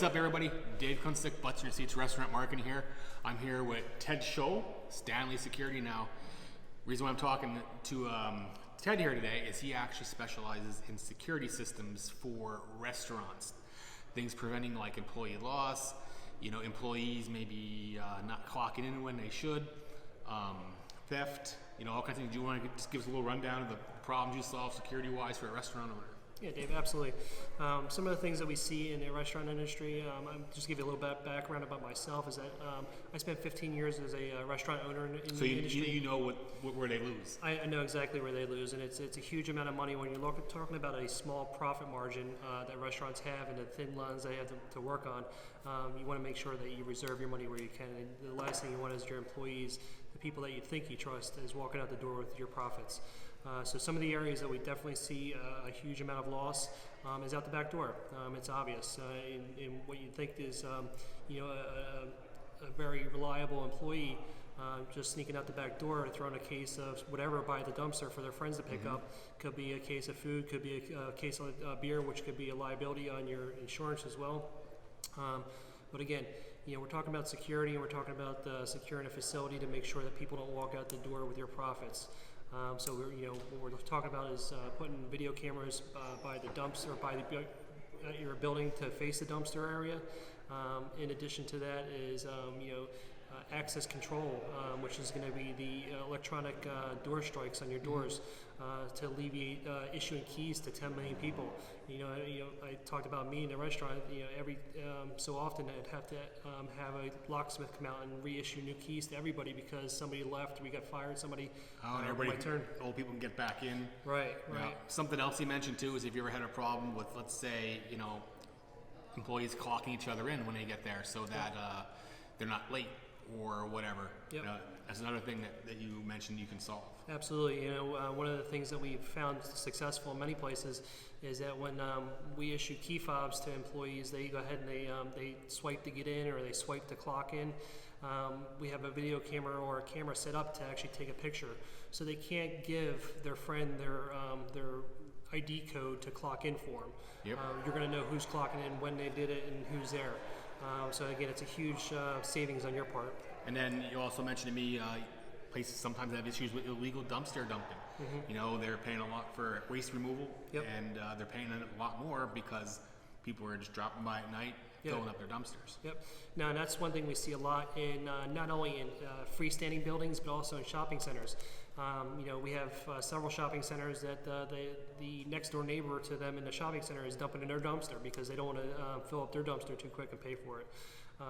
what's up, everybody? Dave Kunstick, Butts in Your Seats Restaurant Marketing here. I'm here with Ted Scholl, Stanley Security. Now, reason why I'm talking to Ted here today is he actually specializes in security systems for restaurants. Things preventing like employee loss, employees maybe not clocking in when they should, theft, all kinds of things. Do you want to just give us a little rundown of the problems you solve security-wise for a restaurant owner? Yeah, Dave, absolutely. Some of the things that we see in the restaurant industry, I'll just give you a little bit background about myself, is that I spent 15 years as a restaurant owner in the industry. So you know where they lose? I know exactly where they lose, and it's a huge amount of money when you're talking about a small profit margin that restaurants have and the thin lines they have to work on. You want to make sure that you reserve your money where you can, and the last thing you want is your employees, the people that you think you trust, is walking out the door with your profits. So some of the areas that we definitely see a huge amount of loss is out the back door. It's obvious. In what you think is a very reliable employee just sneaking out the back door, throwing a case of whatever by the dumpster for their friends to pick up. Could be a case of food, could be a case of beer, which could be a liability on your insurance as well. But again, we're talking about security, and we're talking about securing a facility to make sure that people don't walk out the door with your profits. So what we're talking about is putting video cameras by the dumpster, by your building to face the dumpster area. In addition to that is access control, which is going to be the electronic door strikes on your doors to alleviate issuing keys to 10 million people. I talked about me in a restaurant. Every so often I'd have to have a locksmith come out and reissue new keys to everybody because somebody left, we got fired, somebody. And everybody, old people can get back in. Right. Now, something else he mentioned too is if you ever had a problem with, let's say, employees clocking each other in when they get there so that they're not late or whatever. Yep. That's another thing that you mentioned you can solve. Absolutely. One of the things that we've found successful in many places is that when we issue key fobs to employees, they go ahead and they swipe to get in or they swipe to clock in. We have a video camera or a camera set up to actually take a picture, so they can't give their friend their ID code to clock in for them. Yep. You're going to know who's clocking in, when they did it, and who's there. So again, it's a huge savings on your part. And then you also mentioned to me places sometimes have issues with illegal dumpster dumping. They're paying a lot for waste removal, and they're paying a lot more because people are just dropping by at night, filling up their dumpsters. Yep. Now, and that's one thing we see a lot in not only in freestanding buildings, but also in shopping centers. We have several shopping centers that the next door neighbor to them in the shopping center is dumping in their dumpster because they don't want to fill up their dumpster too quick and pay for it.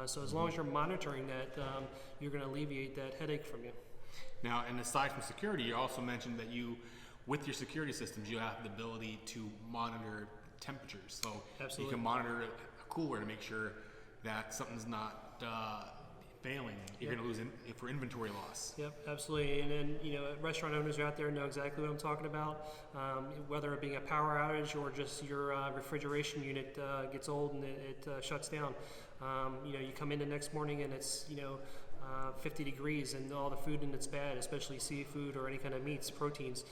So as long as you're monitoring that, you're going to alleviate that headache from you. Now, and aside from security, you also mentioned that with your security systems, you have the ability to monitor temperatures. So Absolutely. You can monitor a cooler to make sure that something's not failing. You're going to lose for inventory loss. Yep, absolutely. And then, restaurant owners out there know exactly what I'm talking about. Whether it being a power outage or just your refrigeration unit gets old and it shuts down. You come in the next morning and it's, 50 degrees and all the food in it's bad, especially seafood or any kind of meats, proteins.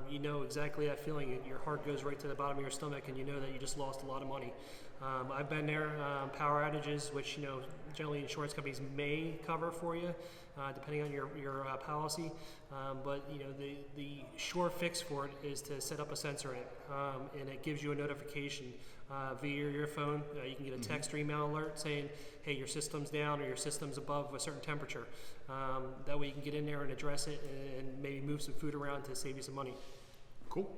You know exactly that feeling. Your heart goes right to the bottom of your stomach and you know that you just lost a lot of money. I've been there, power outages, which generally insurance companies may cover for you, depending on your policy. But the sure fix for it is to set up a sensor in it, and it gives you a notification via your phone. You can get a text or email alert saying, "Hey, your system's down" or "Your system's above a certain temperature." That way, you can get in there and address it and maybe move some food around to save you some money. Cool.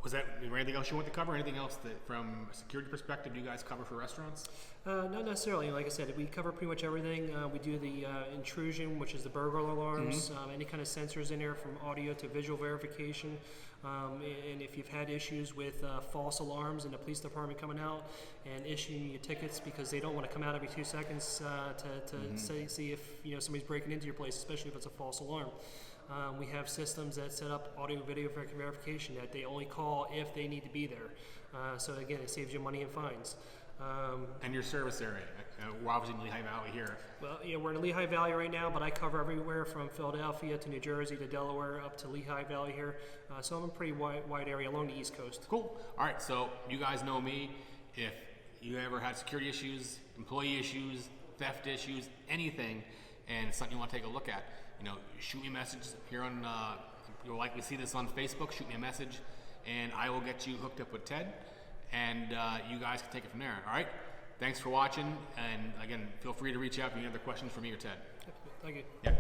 Is there anything else you want to cover? Anything else that, from a security perspective, you guys cover for restaurants? Not necessarily. Like I said, we cover pretty much everything. We do the intrusion, which is the burglar alarms, any kind of sensors in there from audio to visual verification. And if you've had issues with false alarms in the police department coming out and issuing you tickets because they don't want to come out every 2 seconds to see if somebody's breaking into your place, especially if it's a false alarm. We have systems that set up audio video verification that they only call if they need to be there. So again, it saves you money and fines. And your service area, we're obviously in Lehigh Valley here. Well, we're in Lehigh Valley right now, but I cover everywhere from Philadelphia to New Jersey to Delaware up to Lehigh Valley here. So I'm in a pretty wide area along the East Coast. Cool. All right, so you guys know me. If you ever had security issues, employee issues, theft issues, anything, and it's something you want to take a look at, shoot me a message here on, you'll likely see this on Facebook, shoot me a message, and I will get you hooked up with Ted, and you guys can take it from there, all right? Thanks for watching, and again, feel free to reach out if you have any other questions for me or Ted. Thank you. Yeah.